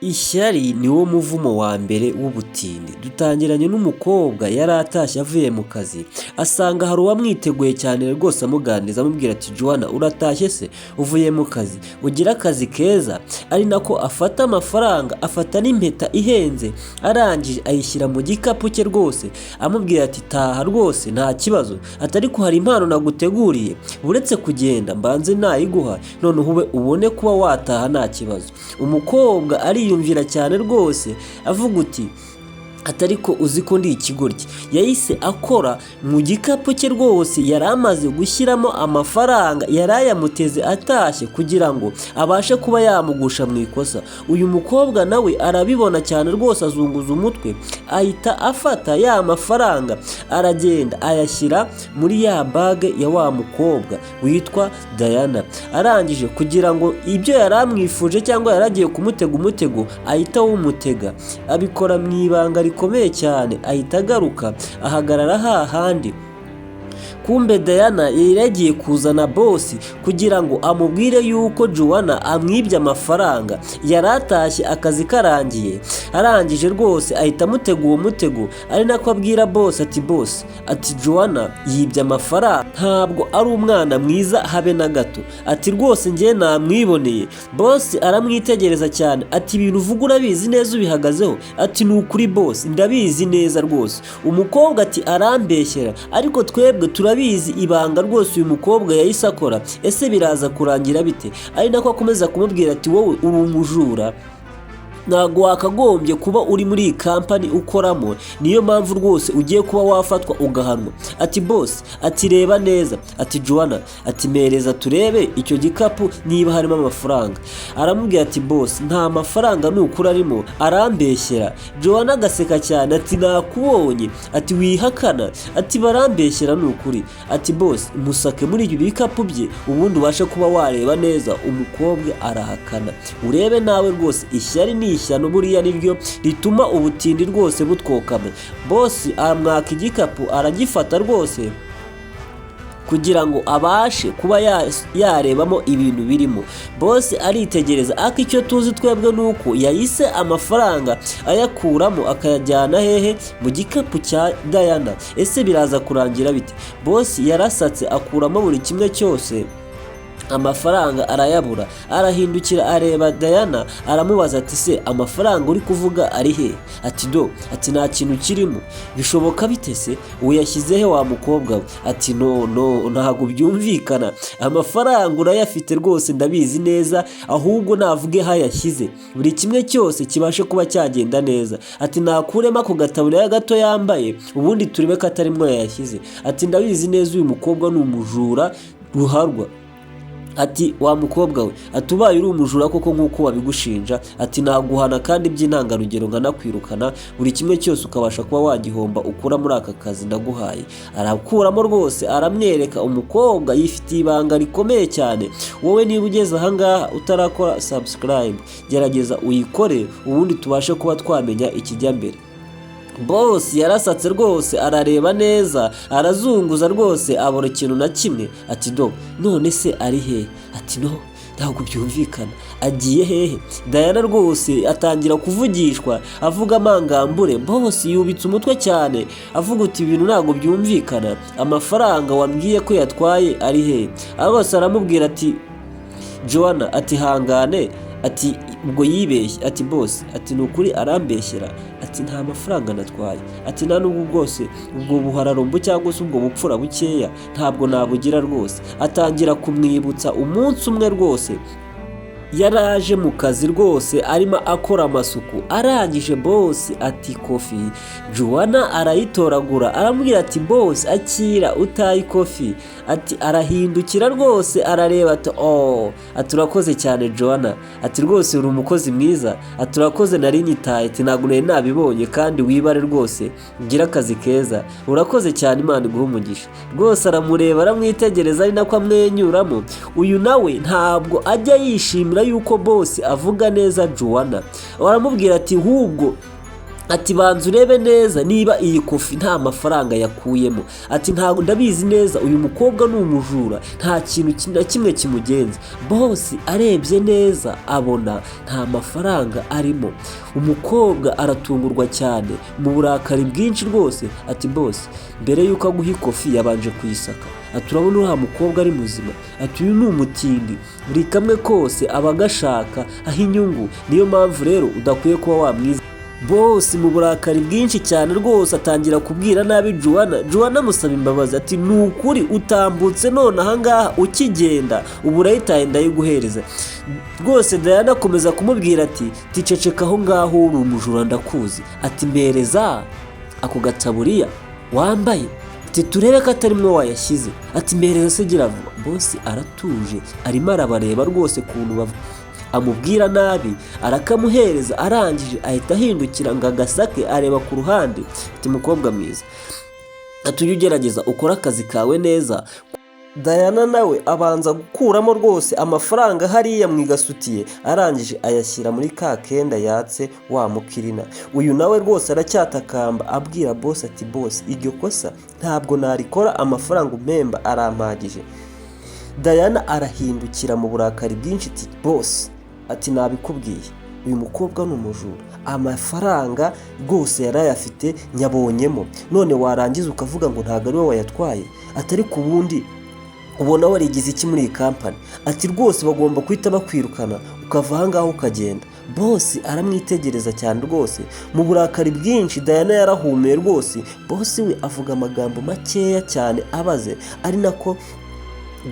Ishyari ni wo muvumo wa mbere w'ubutindi. Dutangiranye n'umukobwa yari atashye avuye mu kazi, asanga hari uwamwiteguye cyane rwose amuganiriza amubwira ati Joanna uratashye se, uvuye mu kazi, ugira akazi keza. Ari nako afata amafaranga, afata n'impeta ihenze, arangije ayishyira mu gikapu cye rwose, amubwira ati taha rwose nta kibazo, atari ko hari impano naguteguriye, uretse kugenda mbanze nayiguha noneho ube ubone kuba wataha nta kibazo. Umukobwa ariyumvira cyane rwose avuga uti atari ko uzi ko ndi ikigoryi. Yahise akora mu gikapu cye rwose, yari amaze gushyiramo amafaranga yari ayamuteze atashye kugira ngo abashe kuba yamugusha mu ikosa. Uyu mukobwa nawe arabibona cyane rwose, azunguza umutwe, ahita afata ya mafaranga aragenda ayashyira muri ya bage ya wa mukobwa witwa Diana. Arangije kugira ngo ibyo yari amwifuje cyangwa yari agiye kumutega umutego ahita awumutega, abikora mu ibanga rikomeye cyane. Ahita agaruka ahagarara hahandi. Kumbe Diana yari yagiye kuzana bosi kugira ngo amubwire yuko Joanna amwibye amafaranga. Yari atashye akazi karangiye, arangije rwose ahita amutega uwo mutego, ari nako abwira bosi ati bosi, ati Joanna yibye amafaranga, ntabwo ari umwana mwiza habe na gato, ati rwose njye namwiboneye. Bosi aramwitegereza cyane ati ibintu uvuga urabizi neza ubihagazeho? Ati ni ukuri bosi, ndabizi neza rwose. Umukobwa ati arambeshyera, ariko twebwe turabizi ibanga rwose uyu mukobwa yahise akora, ese biraza kurangira bite? Ari nako akomeza kumubwira ati wowe uri umujura, ntabwo wakagombye kuba uri muri iyi kampani ukoramo, niyo mpamvu rwose ugiye kuba wafatwa ugahanwa. Ati boss, ati reba neza, ati Joanna, ati mereza turebe icyo gikapu niba harimo amafaranga. Aramubwira ati boss, nta mafaranga nukuri arimo, arambeshyera. Joanna agaseka cyane ati nakubonye, ati wihakana, ati barambeshyera nukuri. Ati boss, musake muri ibyo bikapu bye ubundi ubashe kuba wareba neza. Umukobwa arahakana. Urebe nawe rwose ishyari ni ishyano buriya niryo rituma ubutindi rwose butwokama. Bosi aramwaka igikapu, aragifata rwose kugira ngo abashe kuba yarebamo ibintu birimo. Bosi aritegereza, aka icyo tuzi twebwe nuko yahise amafaranga ayakuramo akayajyana hehe? Mu gikapu cya Diana. Ese biraza kurangira bite? Bosi yarasatse akuramo buri kimwe cyose, amafaranga arayabura. Arahindukira areba Diana, aramubaza ati se amafaranga uri kuvuga ari he? Ati do, ati nta kintu kirimo. Bishoboka bite se? Uyashyize he wa mukobwa we? Ati no ntago byumvikana, amafaranga urayafite rwose ndabizi neza, ahubwo navuge hayashyize buri kimwe cyose kibashe kuba cyagenda neza. Ati nakuremo ako gataburiya gato yambaye ubundi turebe ko atarimo yayashyize. Ati ndabizi neza uyu mukobwa ni umujura ruharwa. Ati wa mukobwa we, atubaye uri umujura koko nkuko wabigushinja, ati naguhana kandi by'intangarugero nkanakwirukana, buri kimwe cyose ukabasha kuba wagihomba ukura muri aka kazi ndaguhaye. Arakuramo rwose, aramwereka. Umukobwa yifitiye ibanga rikomeye cyane. Wowe niba ugeze ahangaha utarakora subscribe, gerageza uyikore ubundi tubashe kuba twamenya ikijya mbere. Boss yarasatse rwose, arareba neza, arazunguza rwose, abona ikintu na kimwe. Ati do, none se ari he? Ati no, ntabwo byumvikana, agiye hehe? Diana rwose atangira kuvugishwa, avuga amangambure. Boss yubitse umutwe cyane, avuga uti ibintu ntabwo byumvikana, amafaranga wambwiye ko yatwaye ari hehe? Bose aramubwira ati Joanna, ati hangane, ati ubwo yibeshye. Ati boss, ati nukuri arambeshyera, ati nta mafaranga natwaye, ati nta nubwo bwose ubwo buhararumbu cyangwa se ubwo bupfura bukeya ntabwo nabugira rwose. Atangira kumwibutsa umunsi umwe rwose yaraje mu kazi rwose arimo akora amasuku. Arangije boss ati kofi. Joanna arayitoragura, aramubwira ati boss akira utayi kofi. Ati arahindukira rwose, arareba ati ati urakoze cyane Joanna, ati rwose uri umukozi mwiza, ati urakoze nari nyitaye, ati ntabwo nari nabibonye kandi wibare rwose, ugira akazi keza, urakoze cyane, Imana iguhe umugisha. Rwose aramureba, aramwitegereza, ari nako amwenyuramo. Uyu nawe ntabwo ajya yishimira yuko boss avuga neza Joanna. Aramubwira ati hubwo ati banza urebe neza niba iyi kofi nta mafaranga yakuyemo. Ati ntabwo ndabizi neza, uyu mukobwa ni umujura, nta kintu na kimwe kimugenza. Bosi arebye neza abona nta mafaranga arimo. Umukobwa aratungurwa cyane mu burakari bwinshi rwose. Ati bosi, mbere yuko aguha ikofi yabanje kuyisaka. Ati urabona uriya mukobwa ari muzima? Ati uyu ni umutindi, buri kamwe kose aba agashaka aho inyungu, niyo mpamvu rero udakwiye kuba wamwiza. Bosi mu burakari bwinshi cyane rwose atangira kubwira nabi Juwana amusaba imbabazi. Ati ni ukuri utambutse none ahangaha ukigenda, ubu urayitaye ndayiguhereza. Rwose Diana akomeza kumubwira ati ticeceka aho ngaho, uri umujura ndakuzi. Ati mpereza ako gataburiya wambaye, ati turebe ko atarimwo wayashyize. Ati mpereza se gira vuba. Bosi aratuje arimo arabareba rwose kuntu amubwira nabi, arakamuhereza. Arangije ahita ahindukira ngo agasake areba ku ruhande. Ati mukobwa mwiza, ati ujye ugerageza ukora akazi kawe neza. Diana nawe abanza gukuramo rwose amafaranga hariya mu igasutiye, arangije ayashyira muri ka kenda yatse wa mukirina. Uyu nawe rwose aracyatakamba abwira bosi ati bosi, iryo kosa ntabwo narikora, amafaranga umpemba arampagije. Diana arahindukira mu burakari bwinshi ati bosi, ati nabikubwiye, uyu mukobwa ni umujura, amafaranga rwose yarayafite nyabonyemo, none warangiza ukavuga ngo ntabwo ari we wayatwaye. Atari ku bundi ubona warigize iki muri iyi kampani? Ati rwose bagomba guhita bakwirukana ukava ahangaha ukagenda. Bosi aramwitegereza cyane rwose mu burakari bwinshi. Diana yarahumeye rwose. Bosi we avuga amagambo makeya cyane abaze, ari nako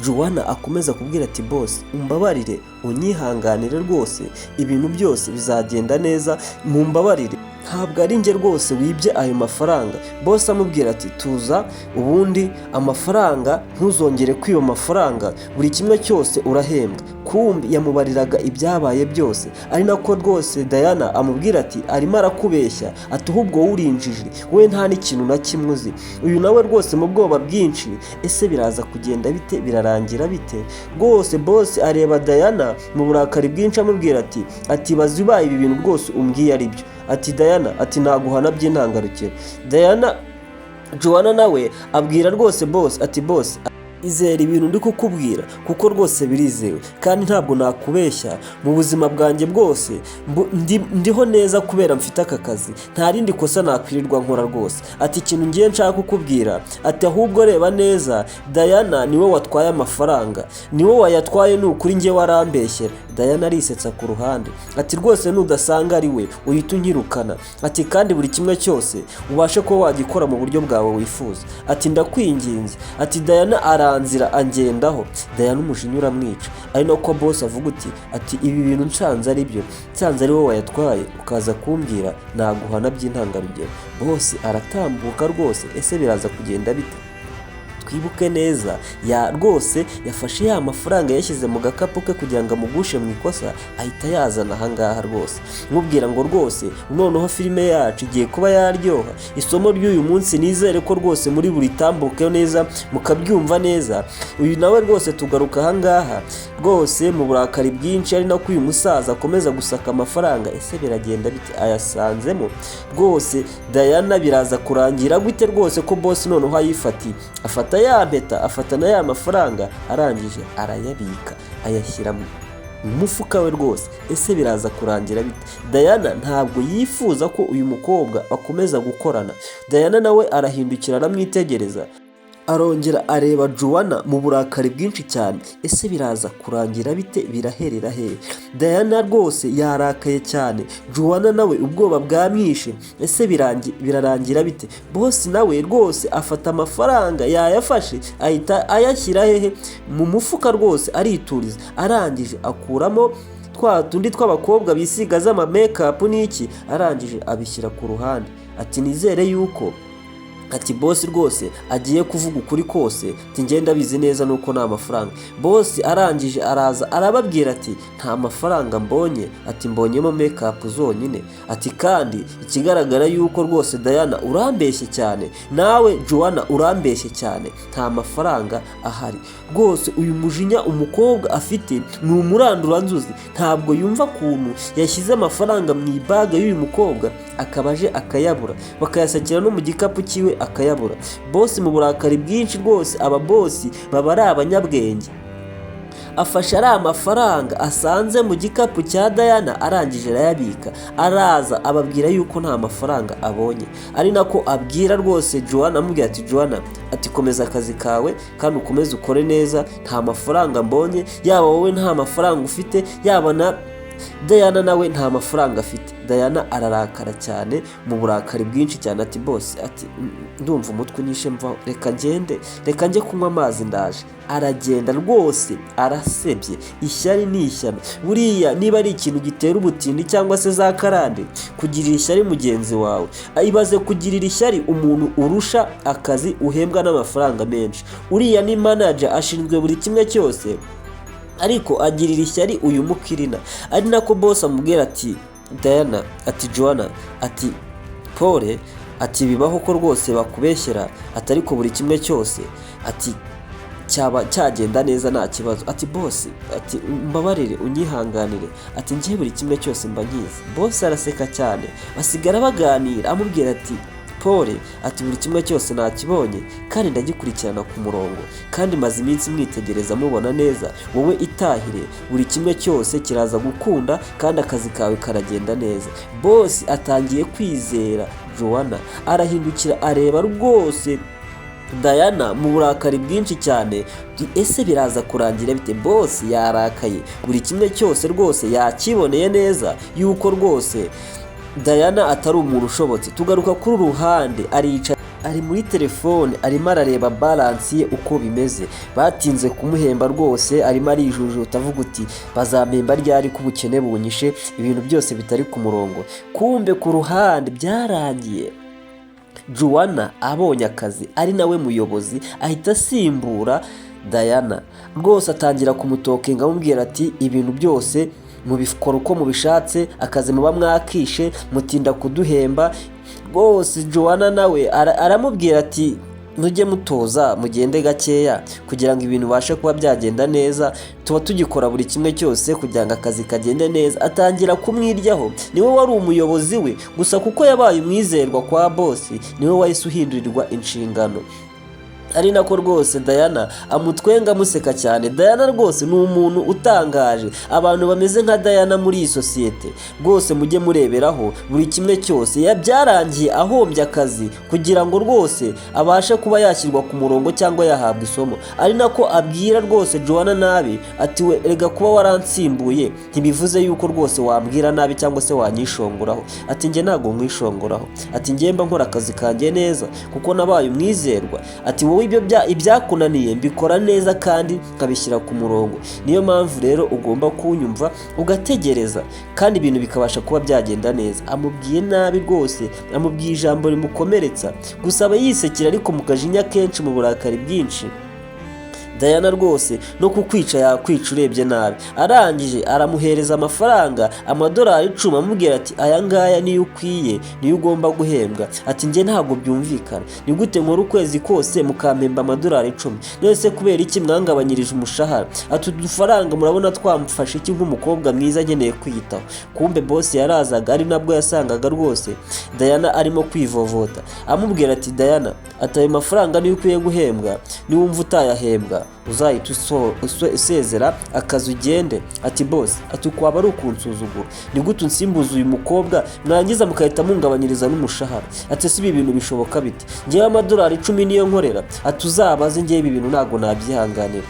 Juwana akomeza kubwira ati bosi umbabarire, unyihanganire rwose, ibintu byose bizagenda neza, mumbabarire, ntabwo ari njye rwose wibye ayo mafaranga. Bosi amubwira ati tuza, ubundi amafaranga ntuzongere kwiba amafaranga, buri kimwe cyose urahembwa. Kumbi yamubariraga ibyabaye byose, ari nako rwose Diana amubwira ati arimo arakubeshya, ati ahubwo wurinjije, we nta n'ikintu na kimwe uzi. Uyu nawe rwose mu bwoba bwinshi, ese biraza kugenda bite, birarangira bite? Rwose bosi areba Diana mu burakari bwinshi amubwira ati bazi ubaye ibi bintu rwose umbwiye ari byo. Ati Diana, ati naguhana by'intangarugero. Juwana nawe abwira rwose bosi ati bosi izera ibintu ndi kukubwira kuko rwose birizewe, kandi ntabwo nakubeshya, mu buzima bwanjye bwose ndiho neza kubera mfite aka kazi, nta rindi kosa nakwirirwa nkora rwose. Ati ikintu ngiye nshaka kukubwira, ati ahubwo reba neza, Diana niwe watwaye amafaranga, niwe wayatwaye, ni ukuri njye warambeshyera. Diana arisetsa ku ruhande ati rwose nudasanga ari we uhita unyirukana. Ati kandi buri kimwe cyose ubashe kuba wagikora mu buryo bwawe wifuza. Ati ndakwinginze. Ati Diana aranzira angendaho. Diana umujinya uramwica, ari nako boss avuga ati ibi bintu nsanze ari byo, nsanze ari wowe wayatwaye ukaza kumbwira naguhana by'intangarugero. Boss aratambuka rwose, ese biraza kugenda bite? Twibuke neza rwose yafashe ya mafaranga yashyize mu gakapu ke kugira ngo amugushe mu ikosa, ahita yazana ahangaha rwose. Mubwira ngo rwose noneho filime yacu igiye kuba yaryoha. Isomo ry'uyu munsi nizere ko rwose muri buri tambuke neza mukabyumva neza. Uyu nawe rwose tugaruka ahangaha rwose mu burakari bwinshi, ari nako uyu musaza akomeza gusaka amafaranga. Ese biragenda bite? Ayasanzemo rwose. Diana biraza kurangira gute rwose ko boss noneho ayifatiye? Afata ya mpeta, afata na ya mafaranga, arangije arayabika ayashyira mu mufuka we rwose. Ese biraza kurangira bite? Diana ntabwo yifuza ko uyu mukobwa akomeza gukorana. Diana nawe arahindukira aramwitegereza, arongera areba Juwana mu burakari bwinshi cyane. Ese biraza kurangira bite? Biraherera he? Diana rwose yarakaye cyane, Juwana nawe ubwoba bwamwishe. Ese birarangira bite? Boss nawe rwose afata amafaranga yayafashe ahita ayashyira hehe? Mu mufuka rwose arituriza. Arangije akuramo tundi tw'abakobwa bisiga z'ama makeup n'iki, arangije abishyira ku ruhande. Ati nizere yuko ati boss rwose agiye kuvuga ukuri kose, ati ngenda bizi neza nuko nta mafaranga. Boss arangije araza arababwira ati nta mafaranga mbonye, ati mbonyemo makeup zonyine, ati kandi ikigaragara yuko rwose Diana urambeshye cyane, nawe Joanna urambeshye cyane, nta mafaranga ahari. Rwose uyu mujinya umukobwa afite ni umuranduranzuzi, ntabwo yumva kuntu yashyize amafaranga mu ibaga y'uyu mukobwa akabaje akayabura, bakayasakira no mu gikapu kiwe akayabura. Boss mu burakari bwinshi rwose, aba boss baba ari abanyabwenge, afasha ari amafaranga asanze mu gikapu cya Diana, arangije arayabika, araza ababwira yuko nta mafaranga abonye. Ari nako abwira rwose Joanna, amubwira ati Joanna, ati komeza akazi kawe kandi ukomeze ukore neza, nta mafaranga mbonye, yaba wowe nta mafaranga ufite, yaba na Diana nawe nta mafaranga afite. Diana ararakara cyane mu burakari bwinshi cyane, ati boss, ati ndumva umutwe unyishe mva, reka njye kunywa amazi ndaje. Aragenda rwose arasebye, ishyari ni ishyano. Buriya niba ari ikintu gitera ubutindi cyangwa se za karande, kugirira ishyari mugenzi wawe, ibaze kugirira ishyari umuntu urusha akazi uhembwa n'amafaranga menshi. Uriya ni manager ashinzwe buri kimwe cyose, ariko agirira ishyari uyu mukirina. Ari nako boss amubwira ati Diana, ati Joanna, ati Pole, ati bibaho ko rwose bakubeshyera, ati ariko buri kimwe cyose ati cyaba cyagenda neza nta kibazo. Ati boss, ati mbabarire unyihanganire, ati ngiye buri kimwe cyose mba nkizi. Boss araseka cyane, basigara baganira, amubwira ati Pole, ati buri kimwe cyose nakibonye kandi ndagikurikirana ku murongo, kandi maze iminsi mwitegereza mubona neza, wowe itahire, buri kimwe cyose kiraza gukunda kandi akazi kawe karagenda neza. Boss atangiye kwizera Joanna, arahindukira areba rwose Diana mu burakari bwinshi cyane, ese biraza kurangira bite? Boss yarakaye, buri kimwe cyose rwose yakiboneye neza yuko rwose Diana atari umuntu ushobotse. Tugaruka kuri uruhande, arica ari muri telefone, arimo arareba balance ye uko bimeze. Batinze kumuhemba rwose, arimo arijujuta avuga uti bazampemba ryari ko ubukene bunyishe, ibintu byose bitari ku murongo. Kumbe ku ruhande byarangiye Joanna abonye akazi, ari nawe muyobozi, ahita asimbura Diana. Rwose atangira kumutokenga amubwira ati ibintu byose mubikora uko mubishatse, akazi muba mwakishe, mutinda kuduhemba. Rwose Joanna nawe aramubwira ati mujye mutoza, mugende gakeya kugira ngo ibintu bashe kuba byagenda neza, tuba tugikora buri kimwe cyose kugira ngo akazi kagende neza. Atangira kumwiryaho, niwe wari umuyobozi we, gusa kuko yabaye umwizerwa kwa boss niwe wahise uhindurirwa inshingano. Ari nako rwose Diana amutwenga amuseka cyane. Diana rwose ni umuntu utangaje, abantu bameze nka Diana muri iyi sosiyete rwose mujye mureberaho, buri kimwe cyose yabyarangiye ahombye akazi kugira ngo rwose abashe kuba yashyirwa ku murongo cyangwa yahabwa isomo. Ari nako abwira rwose Joanna nabi, ati we rega kuba waransimbuye ntibivuze yuko rwose wambwira nabi cyangwa se wanyishongoraho. Ati nge ntago mwishongoraho, ati nge mba nkora akazi kanjye neza kuko nabaye umwizerwa. Ati wowe ibyakunaniye mbikora neza kandi nkabishyira ku murongo, niyo mpamvu rero ugomba kunyumva ugategereza kandi ibintu bikabasha kuba byagenda neza. Amubwiye nabi rwose, amubwiye ijambo rimukomeretsa, gusaba yisekera ariko mukajinya kenshi mu burakari bwinshi. Diana rwose no kukwica yakwica urebye nabi. Arangije aramuhereza amafaranga amadolari 10, amubwira ati aya ngaya niyo ukwiye, niyo ugomba guhembwa. Ati nge ntabwo byumvikana, ni gute nkora ukwezi kose mukampemba amadolari 10? Nese kubera iki mwangabanyirije umushahara? Ati udufaranga murabona twamfashe iki nk'umukobwa mwiza nkeneye kwiyitaho? Kumbe boss yarazaga, ari nabwo yasangaga rwose Diana arimo kwivovota. Amubwira ati Diana, ataye mafaranga niyo ukwiye guhembwa, niwumva utayahembwa uzahita usezera akazi ugende. Ati boss, ati kwaba ari ukunsuzugura, ni gute unsimbuza uyu mukobwa mwangiza mukahita mungabanyiriza n'umushahara? Ati si ibi bintu bishoboka bite? Ngewe amadolari 10 niyo nkorera. Ati uzabaze ngewe ibi bintu ntago nabyihanganira.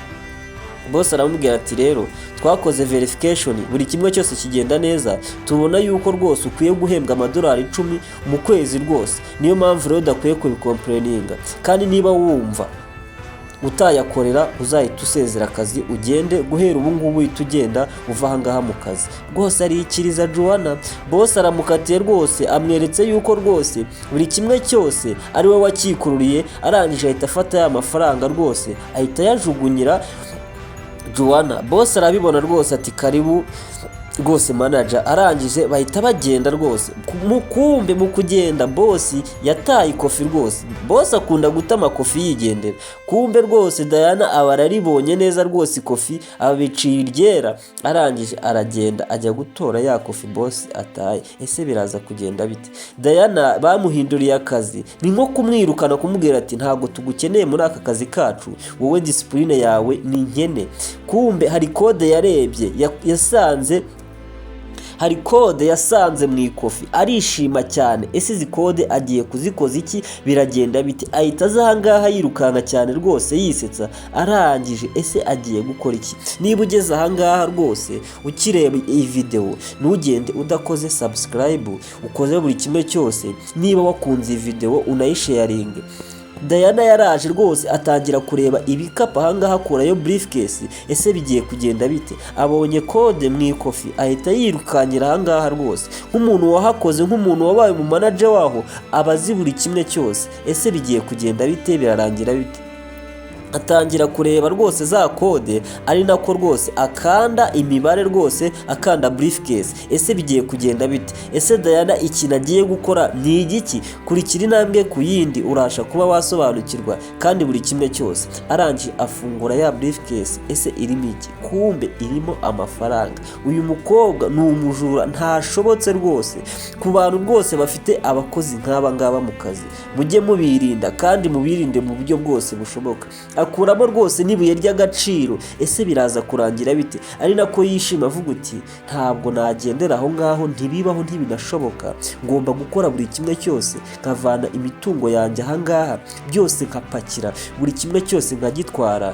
Boss aramubwira ati rero twakoze verification, buri kimwe cyose kigenda neza, tubona yuko rwose ukwiye guhembwa amadolari 10 mu kwezi rwose, niyo mpamvu rero udakwiye kubikomplaininga. Kandi niba wumva utayakorera uzahita usezera akazi ugende, guhera ubu ngubu uhita ugenda uva aha ngaha mu kazi. Rwose arikiriza Joanna, boss aramukatiye rwose, amweretse yuko rwose buri kimwe cyose ari we wakikururiye. Arangije ahita afata ya mafaranga rwose ahita yajugunyira Joanna. Boss arabibona rwose ati karibu rwose manager. Arangije bahita bagenda rwose. Kumbe mu kugenda boss yataye ikofi rwose. Boss akunda guta amakofi yigendera. Kumbe rwose Diana aba araribonye neza rwose ikofi abiciye iryera. Arangije aragenda ajya gutora ya kofi boss ataye. Ese biraza kugenda bite? Diana bamuhinduriye akazi, ni nko kumwirukana kumubwira ati ntago tugukeneye muri aka kazi kacu, wowe discipline yawe ni nkene. Kumbe hari code yarebye hari kode yasanze mu ikofi, arishima cyane. Ese izi kode agiye kuzikoza iki? Biragenda bite? Ahita azahangaha yirukanka cyane rwose yisetsa. Arangije ese agiye gukora iki? Niba ugeze ahangaha rwose ukireba iyi video, ntugende udakoze subscribe, ukoze buri kimwe cyose. Niba wakunze iyi video unayisharinge. Diana yaraje rwose atangira kureba ibikapu ahangaha akurayo briefcase. Ese bigiye kugenda bite? Abonye code mu ikofi ahita yirukanyira ahangaha rwose, nk'umuntu wahakoze, nk'umuntu wabaye mu manager waho, abazi buri kimwe cyose. Ese bigiye kugenda bite? Birarangira bite? Atangira kureba rwose za code, ari nako rwose akanda imibare rwose, akanda briefcase. Ese bigiye kugenda bite? Ese Diana ikintu agiye gukora ni igiki? Kurikira intambwe ku yindi urasha kuba wasobanukirwa kandi buri kimwe cyose. Arangije afungura ya briefcase. Ese irimo iki? Kumbe irimo amafaranga. Uyu mukobwa ni umujura, ntashobotse rwose. Ku bantu rwose bafite abakozi nk'aba ngaba mu kazi, mujye mubirinda kandi mubirinde mu buryo bwose bushoboka. Akuramo rwose n'ibuye ry'agaciro. Ese biraza kurangira bite? Ari nako yishima avuga uti ntabwo nagendera aho ngaho, ntibibaho, ntibinashoboka. Ngomba gukora buri kimwe cyose, nkavana imitungo yanjye aha ngaha byose nkapakira, buri kimwe cyose nkagitwara.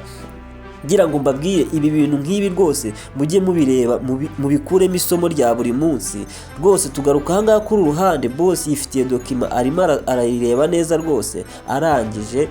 Ngira ngo mbabwire ibi bintu nk'ibi rwose mujye mubireba, mubikuremo isomo rya buri munsi. Rwose tugaruka aha ngaha kuri uruhande, boss yifitiye dokima arimo arayireba neza rwose. Arangije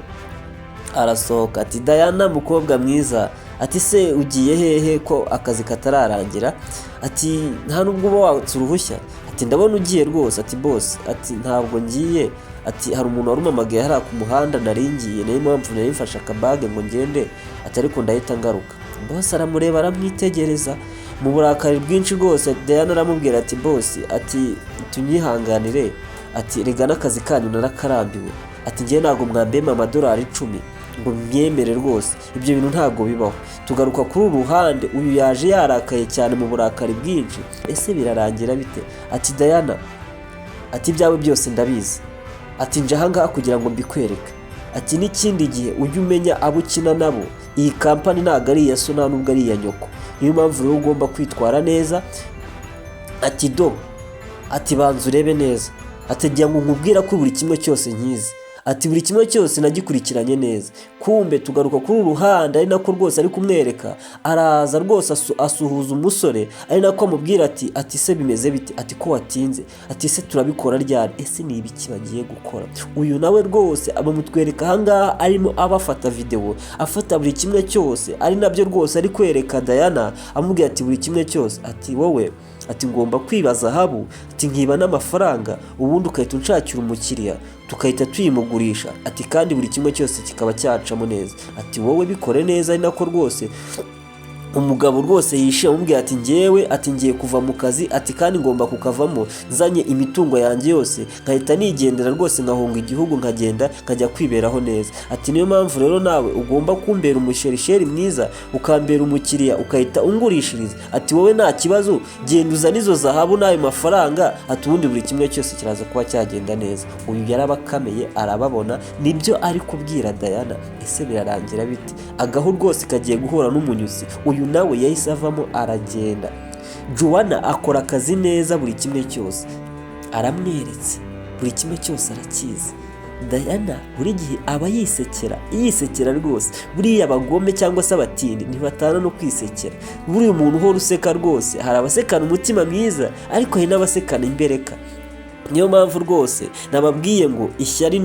arasohoka ati Diana mukobwa mwiza, ati se ugiye hehe ko akazi katararangira? Ati nta nubwo uba watse uruhushya? Ati ndabona ugiye rwose. Ati boss, ati ntabwo ngiye. Ati hari umuntu warumamagaye hariya ku muhanda naringiye, niyo mpamvu nari mfashe akabage ngo ngende. Ati ariko ndahita ngaruka. Boss aramureba aramwitegereza mu burakari bwinshi rwose. Diana aramubwira ati boss, ati tunyihanganire, ati rega n'akazi kanyu narakarambiwe. Ati ngiye ntabwo mwambema amadolari 10 ngo myemere rwose, ibyo bintu ntabwo bibaho. Tugaruka kuri uruhande, uyu yaje yarakaye cyane mu burakari bwinshi. Ese birarangira bite? Ati Diana, ati byawe byose ndabizi. Ati nje ahangaha kugira ngo mbikwereke. Ati n'ikindi gihe ujye umenya abo ukina nabo, iyi kampani ntabwo ari iya so nta nubwo ari iya nyoko, niyo mpamvu rero ugomba kwitwara neza. Ati ati banza urebe neza. Ati ngira ngo nkubwira ko buri kimwe cyose nkizi. Ati buri kimwe cyose nagikurikiranye neza. Kumbe tugaruka kuri uruhande, ari nako rwose ari kumwereka. Araza rwose asuhuza umusore, ari nako amubwira ati se bimeze bite? Ati ko watinze. Ati se turabikora ryari? Ese ni ibiki bagiye gukora? Uyu nawe rwose abamutwereka ahangaha arimo abafata video, afata buri kimwe cyose, ari nabyo rwose ari kwereka Diana, amubwira ati buri kimwe cyose. Ati wowe, ati ngomba kwibaza habu, ati nkiba n'amafaranga, ubundi ukahita unshakira umukiriya tukahita tuyimugurisha. Ati kandi buri kimwe cyose kikaba cyacamo neza. Ati wowe bikore neza. Ari nako rwose umugabo rwose yishimye amubwira ati ngewe, ati ngiye kuva mu kazi, ati kandi ngomba kukavamo nzanye imitungo yanjye yose, nkahita nigendera rwose, nkahunga igihugu, nkagenda nkajya kwiberaho neza. Ati niyo mpamvu rero nawe ugomba kumbera umusherisheri mwiza, ukambera umukiriya, ukahita ungurishiriza. Ati wowe nta kibazo, genda uzane izo zahabu n'ayo mafaranga, ati ubundi buri kimwe cyose kiraza kuba cyagenda neza. Uyu yarabakameye arababona, nibyo ari kubwira Diana. Ese birarangira bite? Agahu rwose kagiye guhura n'umunyuzi. Uyu nawe yahise avamo aragenda. Joanna akora akazi neza, buri kimwe cyose aramweretse, buri kimwe cyose arakizi. Diana buri gihe aba yisekera rwose. Buriya abagome cyangwa se abatindi ntibatana no kwisekera. Buriya umuntu uhora useka rwose, hari abasekana umutima mwiza ariko hari n'abasekana imbereka. niyo mpamvu rwose nababwiye ngo ishyari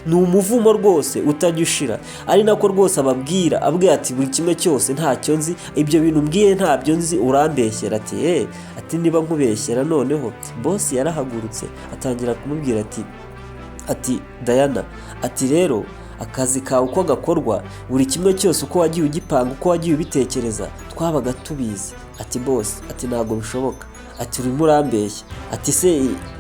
ni umuvumo rwose utajya ushira, ari nako rwose ababwira ati buri kimwe cyose ntacyo nzi, ibyo bintu mbwiye ntabyo nzi urambeshyera. Ati niba nkubeshyera noneho bosi yarahagurutse atangira kumubwira ati Diana, ati rero akazi kawe uko gakorwa buri kimwe cyose uko wagiye ugipanga uko wagiye ubitekereza twabaga tubizi. Ati bosi, ati ntabwo bishoboka, ati urimo urambeshya.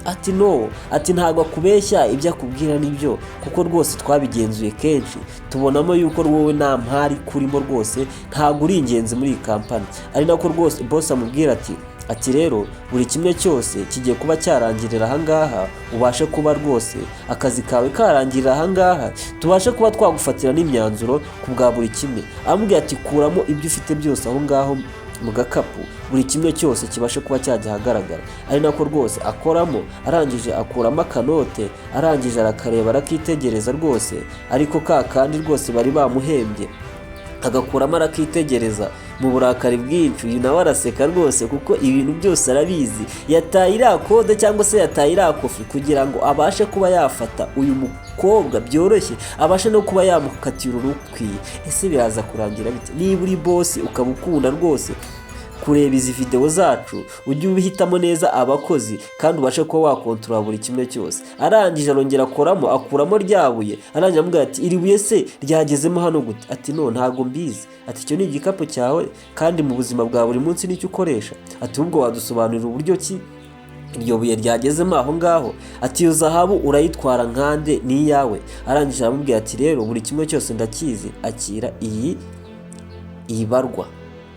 Ati no, ati ntabwo akubeshya, ibyo akubwira nibyo kuko rwose twabigenzuye kenshi tubonamo yuko wowe nta mpari kurimo rwose, ntabwo uri ingenzi muri iyi kampani. Ari nako rwose bosi amubwira ati rero buri kimwe cyose kigiye kuba cyarangirira ahangaha, ubashe kuba rwose akazi kawe karangirira ahangaha, tubashe kuba twagufatira n'imyanzuro ku bwa buri kimwe. Amubwira ati kuramo ibyo ufite byose aho ngaho mu gakapu, buri kimwe cyose kibashe kuba cyajya ahagaragara. Ari nako rwose akoramo, arangije akuramo akanote, arangije arakareba arakitegereza rwose, ariko kandi rwose bari bamuhembye, agakuramo arakitegereza mu burakari bwinshi. Uyu nawe araseka rwose kuko ibintu byose arabizi, yataye iriya kode cyangwa se yataye iriya kofi kugira ngo abashe kuba yafata uyu mukobwa byoroshye, abashe no kuba yamukatira urukwiye. Ese biraza kurangira bite? Niba uri bosi ukaba ukunda rwose kureba izi video zacu, ujye ubihitamo neza abakozi kandi ubashe kuba wakontorora buri kimwe cyose. Arangije arongera akuramo ryabuye, arangije amubwira ati iri buye se ryagezemo hano gute? Ati no, ntago mbizi. Ati icyo ni igikapu cyawe kandi mu buzima bwa buri munsi nicyo ukoresha. Ati ubwo wadusobanurira uburyo ki iryo buye ryagezemo aho ngaho? Ati iyo zahabu urayitwara nkande ni iyawe? Arangije aramubwira ati rero buri kimwe cyose ndakizi, akira iyi barwa.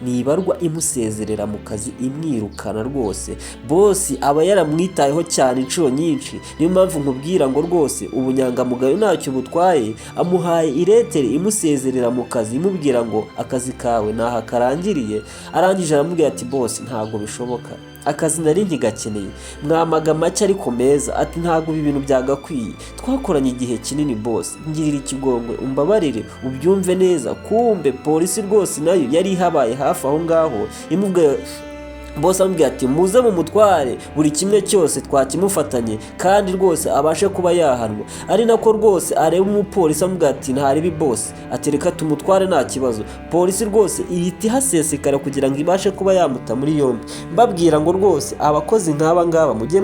Ni ibarwa imusezerera mu kazi, imwirukana rwose. Bosi aba yaramwitayeho cyane inshuro nyinshi, niyo mpamvu nkubwira ngo rwose ubunyangamugayo ntacyo butwaye. Amuhaye iretere imusezerera mu kazi, imubwira ngo akazi kawe naha karangiriye. Arangije aramubwira ati bosi ntabwo bishoboka, akazi nari nkigakeneye, mwamaga make ariko meza. Ati ntabwo ibi bintu byagakwiye, twakoranye igihe kinini bosi, ngirira ikigongwe umbabarire ubyumve neza. Kumbe polisi rwose nayo yari ihabaye hafi aho ngaho, imubwira bosi amubwira ati muze mu mutware buri kimwe cyose twakimufatanye kandi rwose abashe kuba yahanwa. Ari nako rwose areba umupolisi amubwira ati ntaribi bosi, ati reka tumutware nta kibazo. Polisi rwose ihita ihasesekara kugira ngo ibashe kuba yamuta muri yombi. Mbabwira ngo rwose abakozi nk'aba ngaba mujye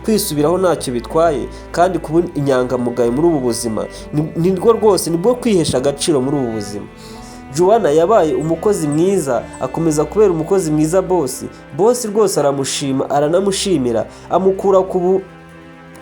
kwisubiraho ntacyo bitwaye, kandi kuba inyangamugayo muri ubu buzima nibwo rwose nibwo kwihesha agaciro muri ubu buzima. Joanna yabaye umukozi mwiza, akomeza kubera umukozi mwiza bosi rwose aramushima, aranamushimira, amukura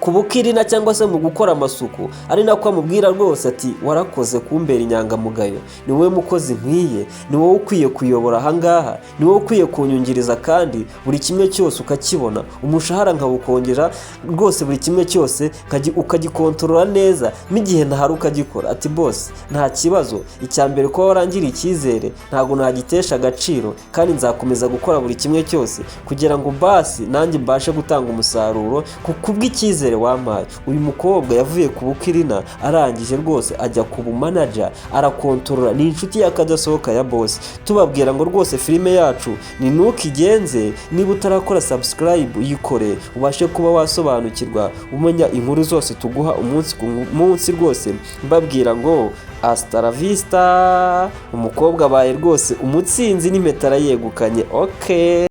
ku bukirina cyangwa se mu gukora amasuku. Ari nako amubwira rwose ati warakoze kumbera inyangamugayo, ni wowe mukozi nkwiye, ni wowe ukwiye kuyobora ahangaha, ni wowe ukwiye kunyungiriza kandi buri kimwe cyose ukakibona, umushahara nkawukongera rwose, buri kimwe cyose ukagikontorora neza, n'igihe ntahari ukagikora. Ati bosi nta kibazo, icyambere kuba warangiriye icyizere ntabwo nagitesha agaciro, kandi nzakomeza gukora buri kimwe cyose kugira ngo basi nanjye mbashe gutanga umusaruro kubw'icyizere wampaye. Uyu mukobwa yavuye ku bukirina, arangije rwose ajya ku bumanager, arakontorora. Ni inshuti y'akadasohoka ya bosi. Tubabwira ngo rwose filime yacu ni nuko igenze. Niba utarakora subscribe yikore, ubashe kuba wasobanukirwa umenya inkuru zose tuguha umunsi ku munsi rwose. Mbabwira ngo hasta la vista. Umukobwa abaye rwose umutsinzi n'impeta yegukanye. Okay.